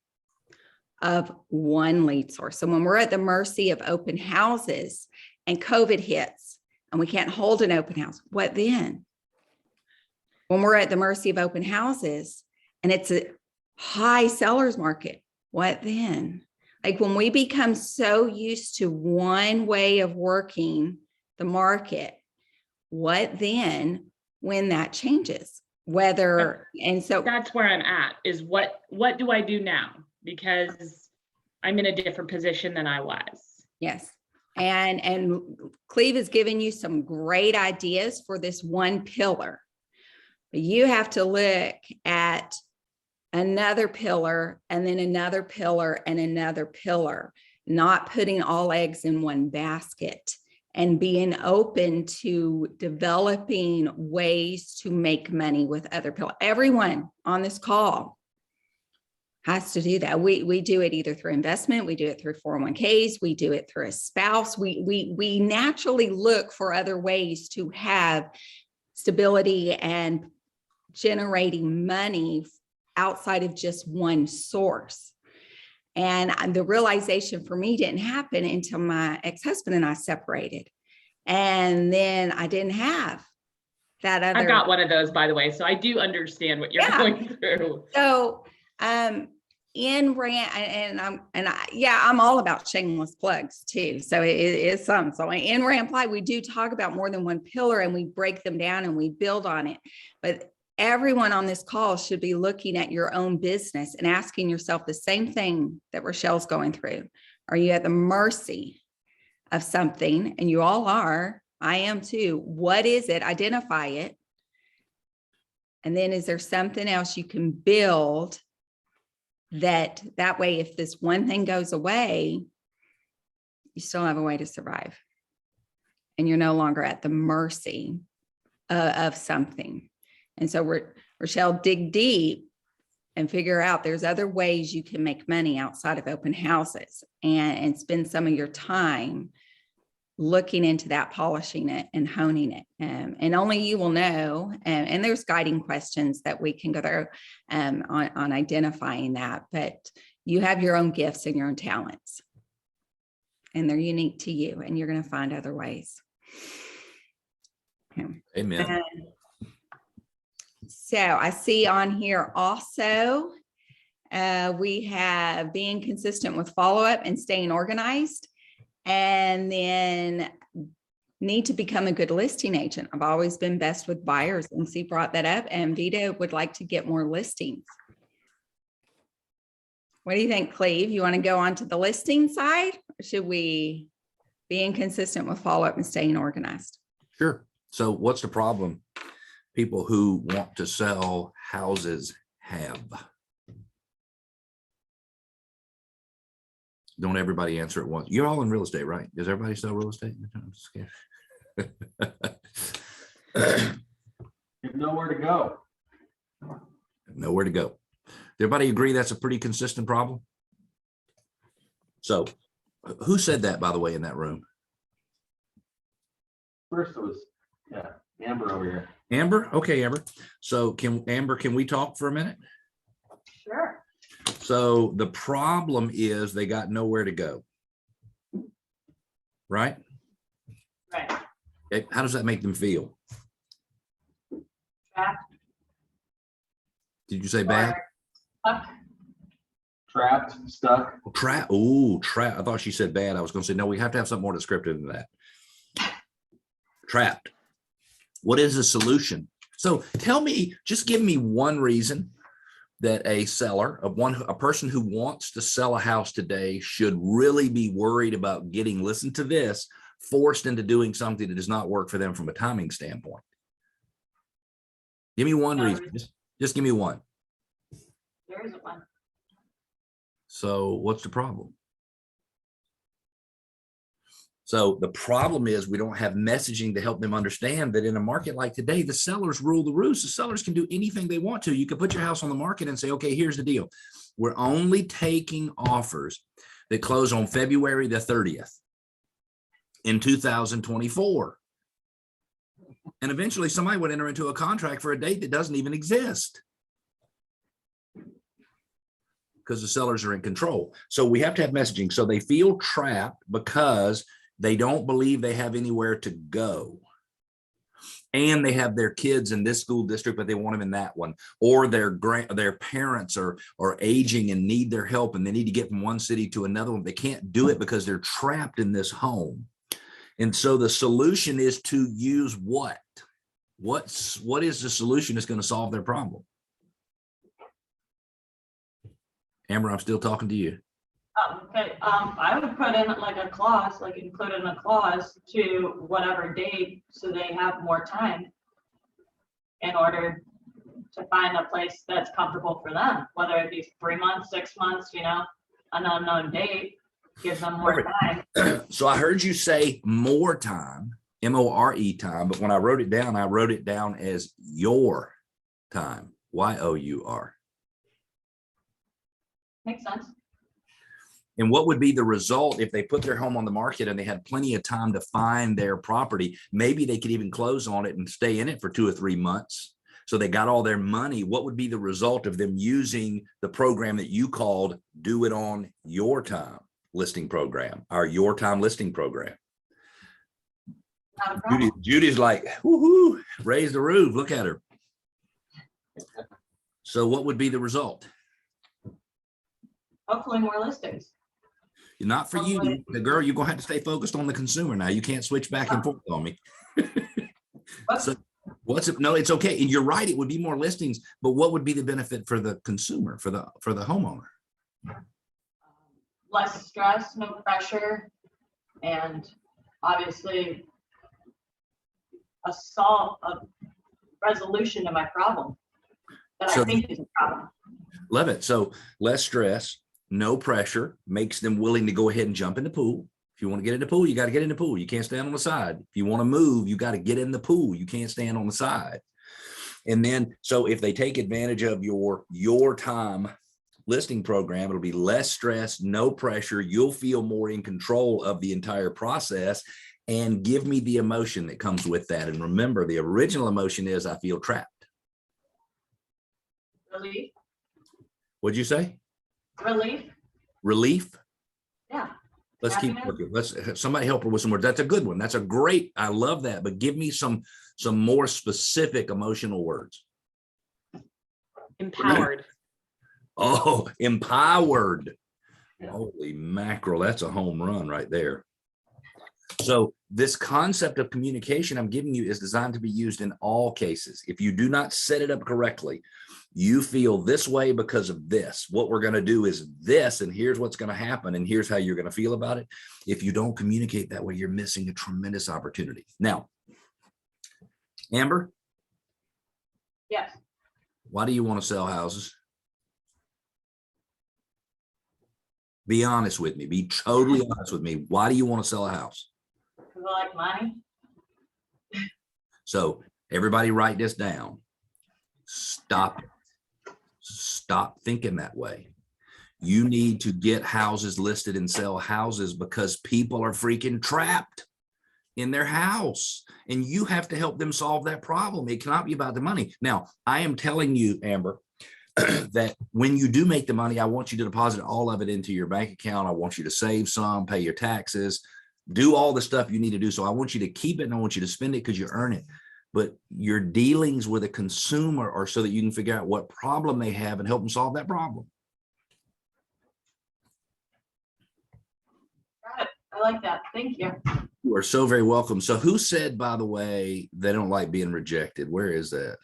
Speaker 1: of one lead source. So when we're at the mercy of open houses and COVID hits and we can't hold an open house, what then? When we're at the mercy of open houses and it's a high seller's market, what then? Like when we become so used to one way of working the market, what then when that changes? Whether, and so
Speaker 7: that's where I'm at, is what do I do now? Because I'm in a different position than I was.
Speaker 1: Yes. And Cleve has given you some great ideas for this one pillar, but you have to look at another pillar and then another pillar and another pillar, not putting all eggs in one basket. And being open to developing ways to make money with other people. Everyone on this call has to do that. We do it either through investment, we do it through 401ks, we do it through a spouse. We naturally look for other ways to have stability and generating money outside of just one source. And the realization for me didn't happen until my ex-husband and I separated. And then I didn't have that other.
Speaker 7: I've got one of those, by the way, so I do understand what you're
Speaker 1: Yeah.
Speaker 7: going through.
Speaker 1: So, in I'm all about shameless plugs too. So it is some. So in Ramply, we do talk about more than one pillar, and we break them down and we build on it. But everyone on this call should be looking at your own business and asking yourself the same thing that Rochelle's going through. Are you at the mercy of something? And you all are. I am too. What is it? Identify it. And then is there something else you can build that way, if this one thing goes away, you still have a way to survive. And you're no longer at the mercy of something. And so Rochelle, dig deep and figure out there's other ways you can make money outside of open houses, and spend some of your time looking into that, polishing it and honing it. And only you will know. And there's guiding questions that we can go through on identifying that. But you have your own gifts and your own talents, and they're unique to you, and you're going to find other ways.
Speaker 4: Amen.
Speaker 1: So I see on here also, we have being consistent with follow-up and staying organized, and then need to become a good listing agent. I've always been best with buyers, and C brought that up, and Vita would like to get more listings. What do you think, Cleve? You want to go on to the listing side, or should we be inconsistent with follow-up and staying organized?
Speaker 4: Sure. So what's the problem people who want to sell houses have? Don't everybody answer at once. You're all in real estate, right? Does everybody sell real estate? I'm just kidding.
Speaker 8: Nowhere to go.
Speaker 4: Nowhere to go. Everybody agree that's a pretty consistent problem? So who said that, by the way, in that room?
Speaker 8: First it was, yeah, Amber over here.
Speaker 4: Amber? Okay, Amber. So can we talk for a minute?
Speaker 1: Sure.
Speaker 4: So the problem is they got nowhere to go. Right?
Speaker 1: Right.
Speaker 4: How does that make them feel? Did you say bad?
Speaker 8: Trapped, stuck.
Speaker 4: Trap. Oh, trap. I thought she said bad. I was going to say, no, we have to have something more descriptive than that. Trapped. What is the solution? So tell me, just give me one reason that a seller, a person who wants to sell a house today should really be worried about getting, listen to this, forced into doing something that does not work for them from a timing standpoint. Give me one reason. Just give me one.
Speaker 1: There isn't one.
Speaker 4: So what's the problem? So the problem is we don't have messaging to help them understand that in a market like today, the sellers rule the roost. The sellers can do anything they want to. You can put your house on the market and say, okay, here's the deal. We're only taking offers that close on February the 30th in 2024. And eventually somebody would enter into a contract for a date that doesn't even exist, because the sellers are in control. So we have to have messaging. So they feel trapped because they don't believe they have anywhere to go. And they have their kids in this school district, but they want them in that one. Or their parents are aging and need their help, and they need to get from one city to another one. They can't do it because they're trapped in this home. And so the solution is to use what? What is the solution that's going to solve their problem? Amber, I'm still talking to you.
Speaker 9: Okay, I would put in like a clause, like include in a clause to whatever date, so they have more time in order to find a place that's comfortable for them, whether it be 3 months, 6 months, you know, an unknown date gives them more time.
Speaker 4: So I heard you say more time, M-O-R-E time, but when I wrote it down as your time, Y-O-U-R.
Speaker 9: Makes sense.
Speaker 4: And what would be the result if they put their home on the market and they had plenty of time to find their property? Maybe they could even close on it and stay in it for 2 or 3 months. So they got all their money. What would be the result of them using the program that you called Do It On Your Time listing program, our Your Time listing program?
Speaker 9: Not a problem.
Speaker 4: Judy's like, woohoo, raise the roof. Look at her. So what would be the result?
Speaker 9: Hopefully more listings.
Speaker 4: Not for you,
Speaker 9: Hopefully.
Speaker 4: the girl, you're gonna have to stay focused on the consumer now. You can't switch back and forth on me. So what's it? No, it's okay. And you're right, it would be more listings, but what would be the benefit for the consumer, for the homeowner?
Speaker 9: Less stress, no pressure, and obviously a resolution to my problem that I think is a problem.
Speaker 4: Love it. So less stress, no pressure, makes them willing to go ahead and jump in the pool. If you want to get in the pool, you got to get in the pool. You can't stand on the side. If you want to move, you got to get in the pool. You can't stand on the side. And then, so if they take advantage of your time listing program, it'll be less stress, no pressure. You'll feel more in control of the entire process, and give me the emotion that comes with that. And remember, the original emotion is I feel trapped.
Speaker 9: Relief.
Speaker 4: What'd you say?
Speaker 9: Relief.
Speaker 4: Relief.
Speaker 9: Yeah.
Speaker 4: Let's keep working. Let's somebody help her with some words. That's a good one. That's a great, I love that. But give me some more specific emotional words.
Speaker 7: Empowered.
Speaker 4: Oh, empowered.
Speaker 8: Yeah.
Speaker 4: Holy mackerel. That's a home run right there. So this concept of communication I'm giving you is designed to be used in all cases. If you do not set it up correctly, you feel this way because of this. What we're going to do is this, and here's what's going to happen, and here's how you're going to feel about it. If you don't communicate that way, you're missing a tremendous opportunity. Now, Amber,
Speaker 9: Yes.
Speaker 4: why do you want to sell houses? Be honest with me. Be totally honest with me. Why do you want to sell a house?
Speaker 9: Because I like money.
Speaker 4: So everybody write this down. Stop it. Stop thinking that way. You need to get houses listed and sell houses because people are freaking trapped in their house, and you have to help them solve that problem. It cannot be about the money. Now, I am telling you, Amber, that when you do make the money, I want you to deposit all of it into your bank account. I want you to save some, pay your taxes, do all the stuff you need to do. So I want you to keep it and I want you to spend it because you earn it. But your dealings with a consumer are so that you can figure out what problem they have and help them solve that problem.
Speaker 9: Got it. I like that. Thank you.
Speaker 4: You are so very welcome. So who said, by the way, they don't like being rejected? Where is that?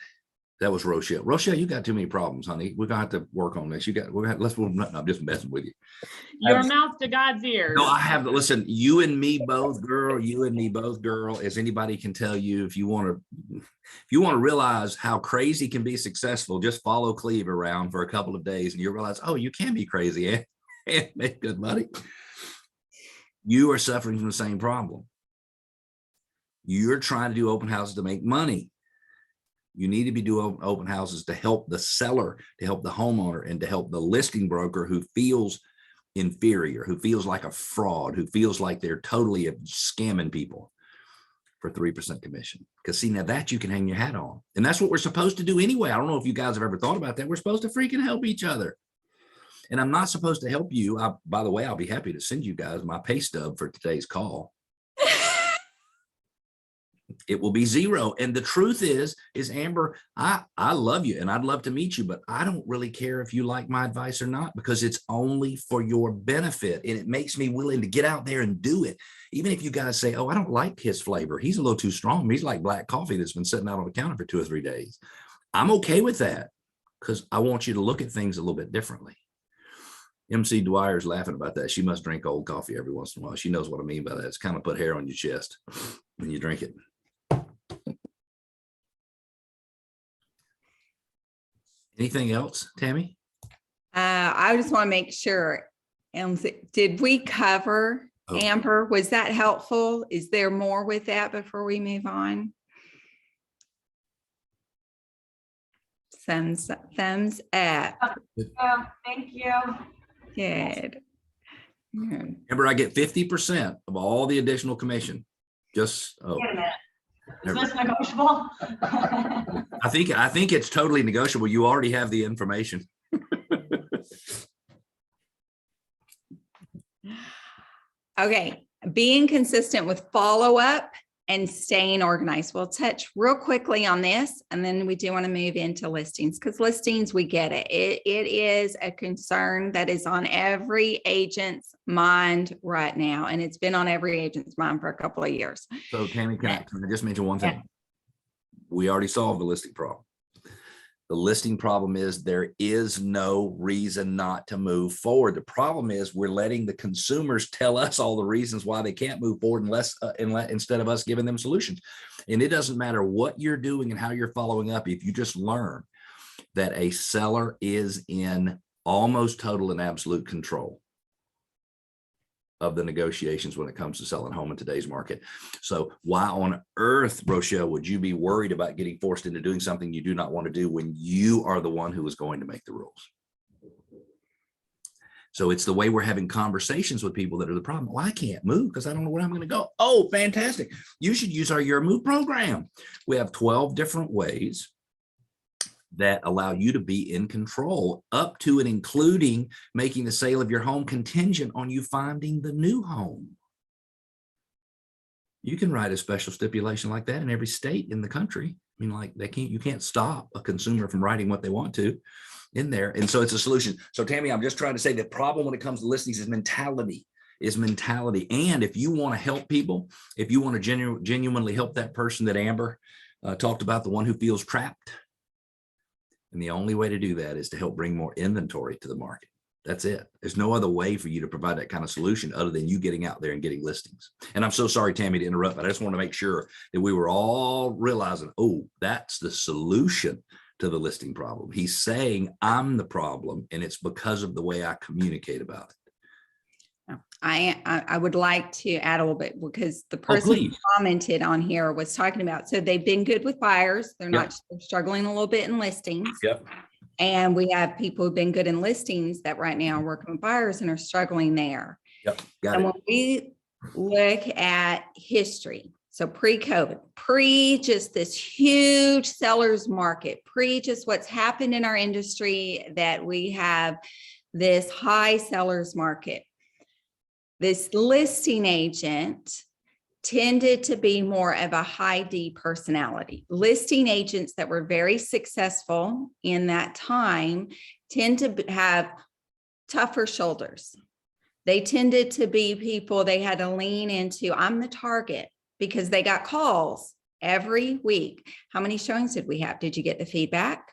Speaker 4: That was Rochelle. Rochelle, you got too many problems, honey. We're gonna have to work on this. I'm just messing with you.
Speaker 7: Your mouth to God's ears.
Speaker 4: No, I have to listen. You and me both, girl. You and me both, girl. As anybody can tell you, if you want to realize how crazy can be successful, just follow Cleve around for a couple of days, and you'll realize, oh, you can be crazy and make good money. You are suffering from the same problem. You're trying to do open houses to make money. You need to be doing open houses to help the seller, to help the homeowner, and to help the listing broker who feels inferior, who feels like a fraud, who feels like they're totally scamming people for 3% commission. Because see, now that you can hang your hat on. And that's what we're supposed to do anyway. I don't know if you guys have ever thought about that. We're supposed to freaking help each other. And I'm not supposed to help you. By the way, I'll be happy to send you guys my pay stub for today's call. It will be zero. And the truth is Amber, I love you and I'd love to meet you, but I don't really care if you like my advice or not, because it's only for your benefit. And it makes me willing to get out there and do it. Even if you guys say, oh, I don't like his flavor. He's a little too strong. He's like black coffee that's been sitting out on the counter for 2 or 3 days. I'm okay with that because I want you to look at things a little bit differently. MC Dwyer's laughing about that. She must drink old coffee every once in a while. She knows what I mean by that. It's kind of put hair on your chest when you drink it. Anything else, Tammy?
Speaker 1: I just want to make sure. Did we cover Amber? Was that helpful? Is there more with that before we move on? Thumbs up.
Speaker 9: Yeah, thank you.
Speaker 1: Good.
Speaker 4: Remember, I get 50% of all the additional commission. Just
Speaker 9: Wait a minute. Is this negotiable?
Speaker 4: I think it's totally negotiable. You already have the information.
Speaker 1: Okay, being consistent with follow-up and staying organized. We'll touch real quickly on this, and then we do want to move into listings, because listings, we get it. It is a concern that is on every agent's mind right now, and it's been on every agent's mind for a couple of years.
Speaker 4: So Tammy, can I just mention one thing?
Speaker 1: Yeah.
Speaker 4: We already solved the listing problem. The listing problem is there is no reason not to move forward. The problem is we're letting the consumers tell us all the reasons why they can't move forward instead of us giving them solutions. And it doesn't matter what you're doing and how you're following up. If you just learn that a seller is in almost total and absolute control of the negotiations when it comes to selling home in today's market. So why on earth, Rochelle, would you be worried about getting forced into doing something you do not want to do when you are the one who is going to make the rules? So it's the way we're having conversations with people that are the problem. Well, I can't move because I don't know where I'm going to go. Oh, fantastic. You should use our Your Move program. We have 12 different ways that allow you to be in control, up to and including making the sale of your home contingent on you finding the new home. You can write a special stipulation like that in every state in the country. I mean, like you can't stop a consumer from writing what they want to in there. And so it's a solution. So Tammy, I'm just trying to say the problem when it comes to listings is mentality. And if you want to help people, if you want to genuinely help that person that Amber talked about, the one who feels trapped, and the only way to do that is to help bring more inventory to the market. That's it. There's no other way for you to provide that kind of solution other than you getting out there and getting listings. And I'm so sorry, Tammy, to interrupt, but I just want to make sure that we were all realizing, oh, that's the solution to the listing problem. He's saying I'm the problem, and it's because of the way I communicate about it.
Speaker 1: I would like to add a little bit, because the person who commented on here was talking about, so they've been good with buyers. They're not they're struggling a little bit in listings.
Speaker 4: Yep.
Speaker 1: And we have people who've been good in listings that right now are working with buyers and are struggling there.
Speaker 4: Yep. Got
Speaker 1: And
Speaker 4: it.
Speaker 1: when we look at history, so pre-COVID, just this huge seller's market, just what's happened in our industry, that we have this high seller's market. This listing agent tended to be more of a high D personality. Listing agents that were very successful in that time tend to have tougher shoulders. They tended to be people they had to lean into, I'm the target, because they got calls every week. How many showings did we have? Did you get the feedback?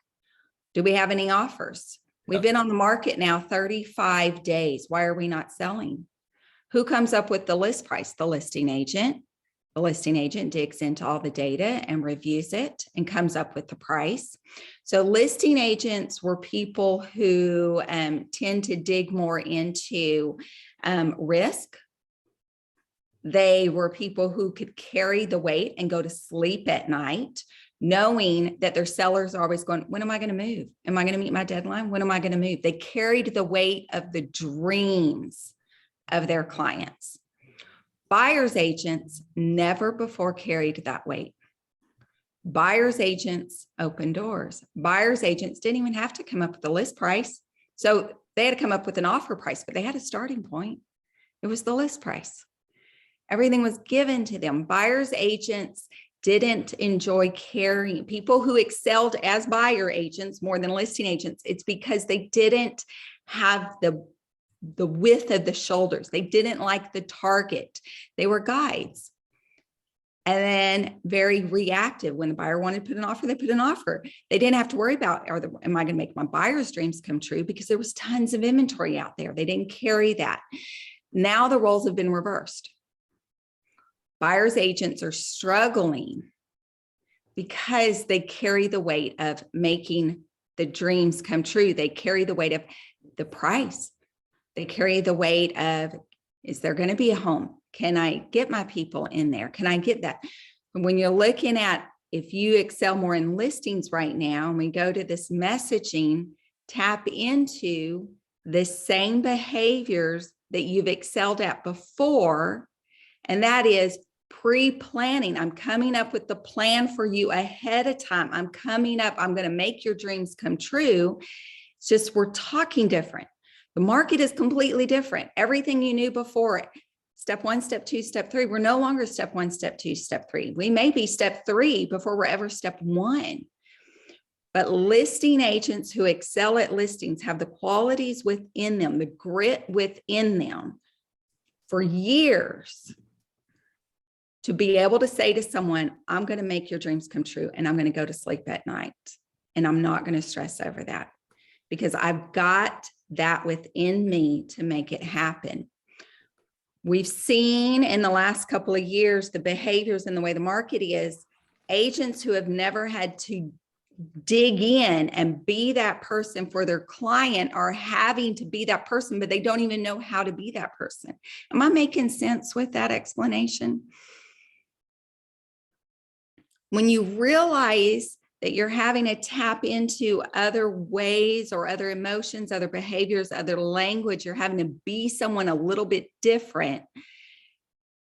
Speaker 1: Do we have any offers? We've been on the market now 35 days. Why are we not selling? Who comes up with the list price? The listing agent. The listing agent digs into all the data and reviews it and comes up with the price. So listing agents were people who tend to dig more into risk. They were people who could carry the weight and go to sleep at night, knowing that their sellers are always going, when am I going to move? Am I going to meet my deadline? When am I going to move? They carried the weight of the dreams of their clients. Buyer's agents never before carried that weight. Buyer's agents opened doors. Buyer's agents didn't even have to come up with the list price. So they had to come up with an offer price, but they had a starting point. It was the list price. Everything was given to them. Buyer's agents didn't enjoy carrying. People who excelled as buyer agents more than listing agents, it's because they didn't have the width of the shoulders. They didn't like the target. They were guides. And then very reactive. When the buyer wanted to put an offer, they put an offer. They didn't have to worry about, am I going to make my buyer's dreams come true? Because there was tons of inventory out there. They didn't carry that. Now the roles have been reversed. Buyer's agents are struggling because they carry the weight of making the dreams come true. They carry the weight of the price. They carry the weight of, is there going to be a home? Can I get my people in there? Can I get that? When you're looking at, if you excel more in listings right now, and we go to this messaging, tap into the same behaviors that you've excelled at before. And that is, pre-planning. I'm coming up with the plan for you ahead of time. I'm coming up, I'm going to make your dreams come true. It's just we're talking different. The market is completely different. Everything you knew before, step 1, step 2, step 3, we're no longer step 1, step 2, step 3. We may be step 3 before we're ever step 1. But listing agents who excel at listings have the qualities within them, the grit within them for years to be able to say to someone, I'm going to make your dreams come true and I'm going to go to sleep at night and I'm not going to stress over that because I've got that within me to make it happen. We've seen in the last couple of years, the behaviors and the way the market is, agents who have never had to dig in and be that person for their client are having to be that person, but they don't even know how to be that person. Am I making sense with that explanation? When you realize that you're having to tap into other ways or other emotions, other behaviors, other language, you're having to be someone a little bit different,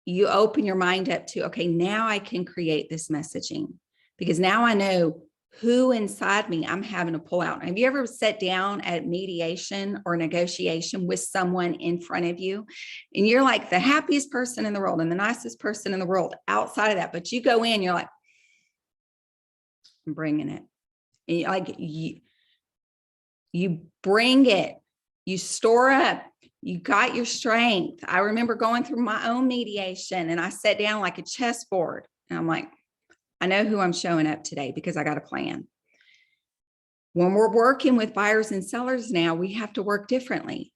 Speaker 1: you open your mind up to, okay, now I can create this messaging because now I know who inside me I'm having to pull out. Have you ever sat down at mediation or negotiation with someone in front of you and you're like the happiest person in the world and the nicest person in the world outside of that, but you go in, you're like, I'm bringing it. And you bring it, you store up, you got your strength. I remember going through my own mediation and I sat down like a chessboard and I'm like, I know who I'm showing up today because I got a plan. When we're working with buyers and sellers now, we have to work differently.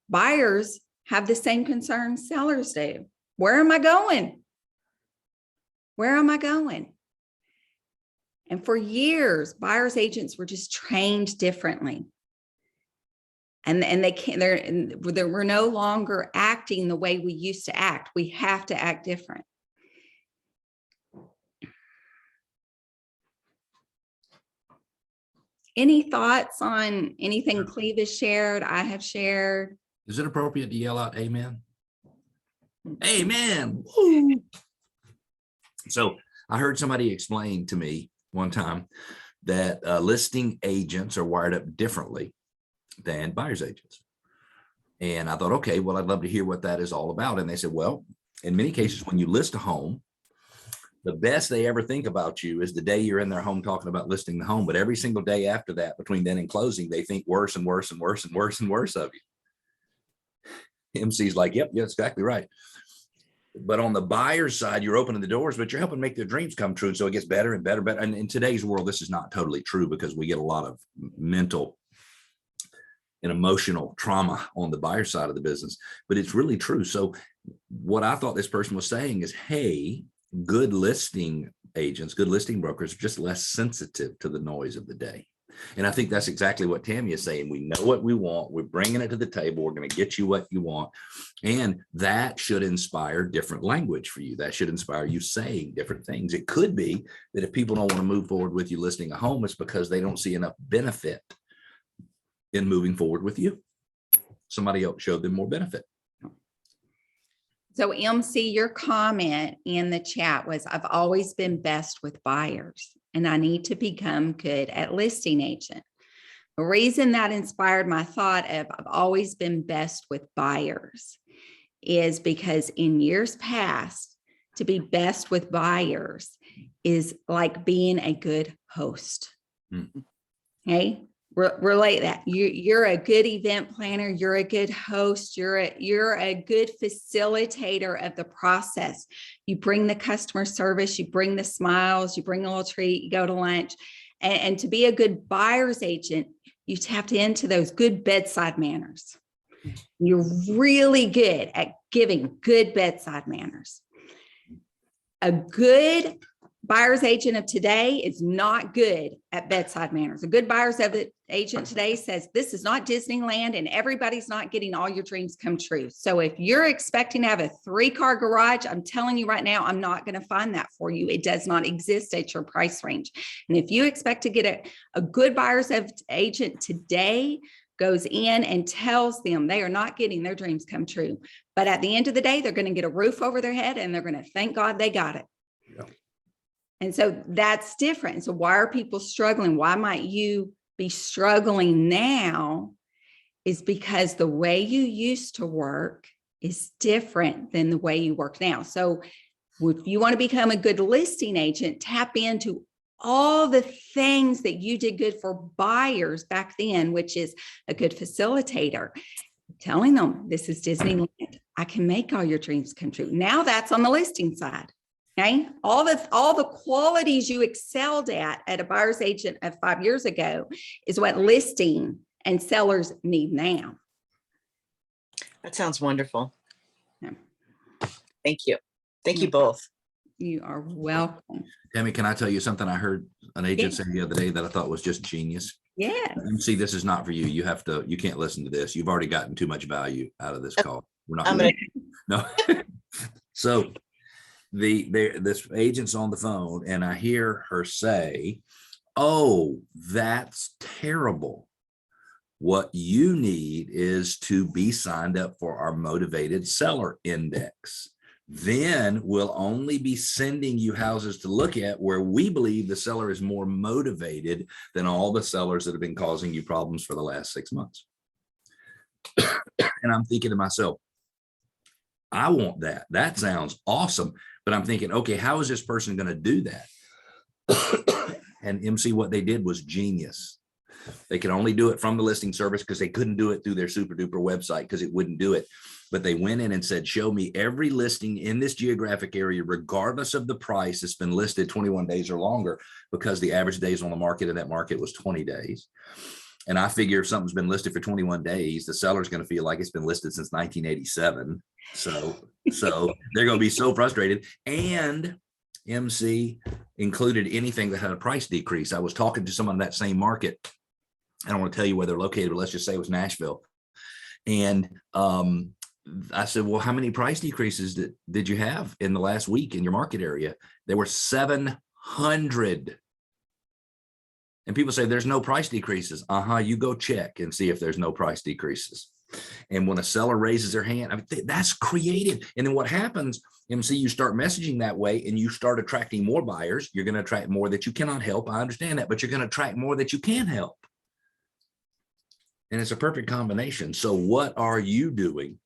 Speaker 1: Buyers have the same concerns sellers do. Where am I going? Where am I going? And for years, buyers agents were just trained differently. And they can't, we're no longer acting the way we used to act. We have to act different. Any thoughts on anything Cleve has shared, I have shared?
Speaker 4: Is it appropriate to yell out amen? Amen. Woo. So I heard somebody explain to me one time that listing agents are wired up differently than buyer's agents. And I thought, okay, well, I'd love to hear what that is all about. And they said, well, in many cases, when you list a home, the best they ever think about you is the day you're in their home talking about listing the home. But every single day after that, between then and closing, they think worse and worse and worse and worse and worse of you. MC's like, yep, that's exactly right. But on the buyer's side, you're opening the doors, but you're helping make their dreams come true. And so it gets better and better, better. And in today's world, this is not totally true because we get a lot of mental and emotional trauma on the buyer side of the business, but it's really true. So what I thought this person was saying is, hey, good listing agents, good listing brokers are just less sensitive to the noise of the day. And I think that's exactly what Tammy is saying. We know what we want. We're bringing it to the table. We're going to get you what you want. And that should inspire different language for you. That should inspire you saying different things. It could be that if people don't want to move forward with you listing a home, it's because they don't see enough benefit in moving forward with you. Somebody else showed them more benefit.
Speaker 1: So MC, your comment in the chat was, I've always been best with buyers and I need to become good at listing agent. The reason that inspired my thought of I've always been best with buyers is because in years past, to be best with buyers is like being a good host. Mm-hmm. Okay. Relate that. You're a good event planner. You're a good host. You're a good facilitator of the process. You bring the customer service. You bring the smiles. You bring a little treat. You go to lunch. And to be a good buyer's agent, you tapped into those good bedside manners. You're really good at giving good bedside manners. A good buyer's agent of today is not good at bedside manners. A good buyer's agent today says, this is not Disneyland and everybody's not getting all your dreams come true. So if you're expecting to have a 3-car garage, I'm telling you right now, I'm not going to find that for you. It does not exist at your price range. And if you expect to get a good buyer's agent today, goes in and tells them they are not getting their dreams come true, But at the end of the day, they're going to get a roof over their head and they're going to thank God they got it.
Speaker 4: Yeah.
Speaker 1: And so that's different. So why are people struggling? Why might you be struggling now? Is because the way you used to work is different than the way you work now. So if you want to become a good listing agent, tap into all the things that you did good for buyers back then, which is a good facilitator, telling them this is Disneyland. I can make all your dreams come true. Now that's on the listing side. Okay. All the qualities you excelled at a buyer's agent of 5 years ago is what listing and sellers need now.
Speaker 10: That sounds wonderful.
Speaker 1: Yeah.
Speaker 10: Thank you. Thank you
Speaker 1: Yeah.
Speaker 10: both.
Speaker 1: You are welcome.
Speaker 4: Tammy, can I tell you something I heard an agent
Speaker 1: Yeah.
Speaker 4: say the other day that I thought was just genius?
Speaker 1: Yeah.
Speaker 4: MC, this is not for you. You can't listen to this. You've already gotten too much value out of this call. We're not.
Speaker 10: I'm gonna-
Speaker 4: No. So this agent's on the phone and I hear her say, "Oh, that's terrible. What you need is to be signed up for our motivated seller index. Then we'll only be sending you houses to look at where we believe the seller is more motivated than all the sellers that have been causing you problems for the last 6 months." And I'm thinking to myself, I want that. That sounds awesome. But I'm thinking, okay, how is this person going to do that? And MC, what they did was genius. They could only do it from the listing service because they couldn't do it through their super duper website because it wouldn't do it. But they went in and said, show me every listing in this geographic area, regardless of the price, that's been listed 21 days or longer, because the average days on the market in that market was 20 days. And I figure if something's been listed for 21 days, the seller's going to feel like it's been listed since 1987. So they're going to be so frustrated. And MC included anything that had a price decrease. I was talking to someone in that same market. I don't want to tell you where they're located, but let's just say it was Nashville. And I said, well, how many price decreases did you have in the last week in your market area? There were 700. And people say there's no price decreases. You go check and see if there's no price decreases. And when a seller raises their hand, I mean, that's creative. And then what happens, MC, you start messaging that way and you start attracting more buyers. You're going to attract more that you cannot help. I understand that, but you're going to attract more that you can help. And it's a perfect combination. So what are you doing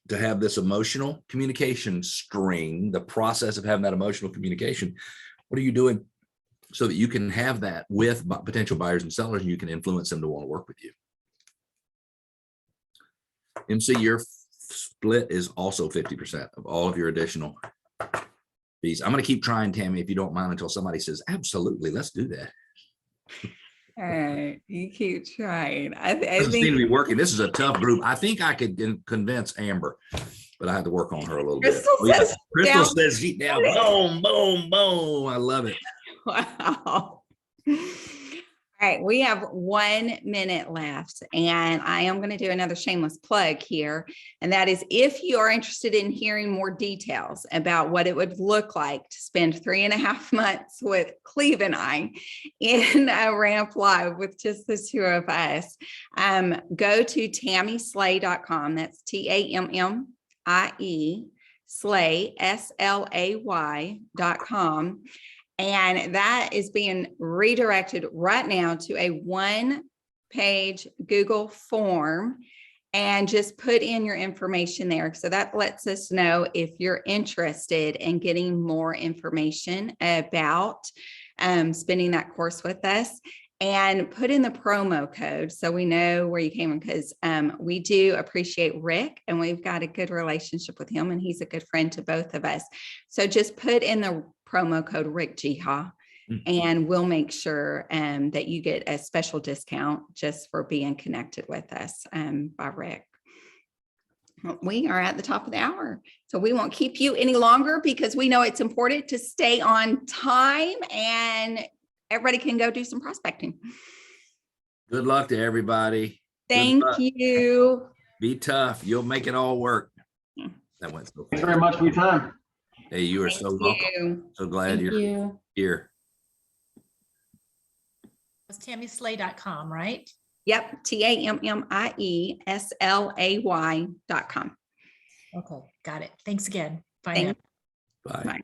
Speaker 4: to have this emotional communication string, the process of having that emotional communication? What are you doing so that you can have that with potential buyers and sellers and you can influence them to want to work with you? MC, your split is also 50% of all of your additional fees. I'm going to keep trying, Tammy, if you don't mind, until somebody says, absolutely, let's do that.
Speaker 1: All right, you keep trying. I
Speaker 4: Doesn't seem to
Speaker 1: think
Speaker 4: be working. This is a tough group. I think I could convince Amber, but I had to work on her a little bit.
Speaker 1: Crystal says
Speaker 4: Crystal
Speaker 1: down.
Speaker 4: says sheet down. Boom, boom, boom. I love it.
Speaker 1: Wow. All right, we have 1 minute left, and I am going to do another shameless plug here. And that is, if you are interested in hearing more details about what it would look like to spend 3.5 months with Cleve and I in a Ramp Live with just the two of us, go to tammyslay.com. That's TAMMIE Slay, SLAY.com. And that is being redirected right now to a 1-page Google form, and just put in your information there. So that lets us know if you're interested in getting more information about spending that course with us, and put in the promo code so we know where you came from, because we do appreciate Rick and we've got a good relationship with him and he's a good friend to both of us. So just put in the promo code Rick Jiha and we'll make sure that you get a special discount just for being connected with us by Rick. We are at the top of the hour, so we won't keep you any longer because we know it's important to stay on time and everybody can go do some prospecting.
Speaker 4: Good luck to everybody.
Speaker 1: Thank you.
Speaker 4: Be tough. You'll make it all work. That went so
Speaker 8: Thanks
Speaker 4: fast.
Speaker 8: very much for your time.
Speaker 4: Hey, you are so welcome. So glad
Speaker 5: Thank
Speaker 4: you're
Speaker 5: you.
Speaker 4: here.
Speaker 11: It's tammyslay.com, right?
Speaker 1: Yep. TAMMIESLAY.com.
Speaker 11: Okay, got it. Thanks again. Bye
Speaker 1: Thank-
Speaker 11: now.
Speaker 4: Bye.
Speaker 1: Bye.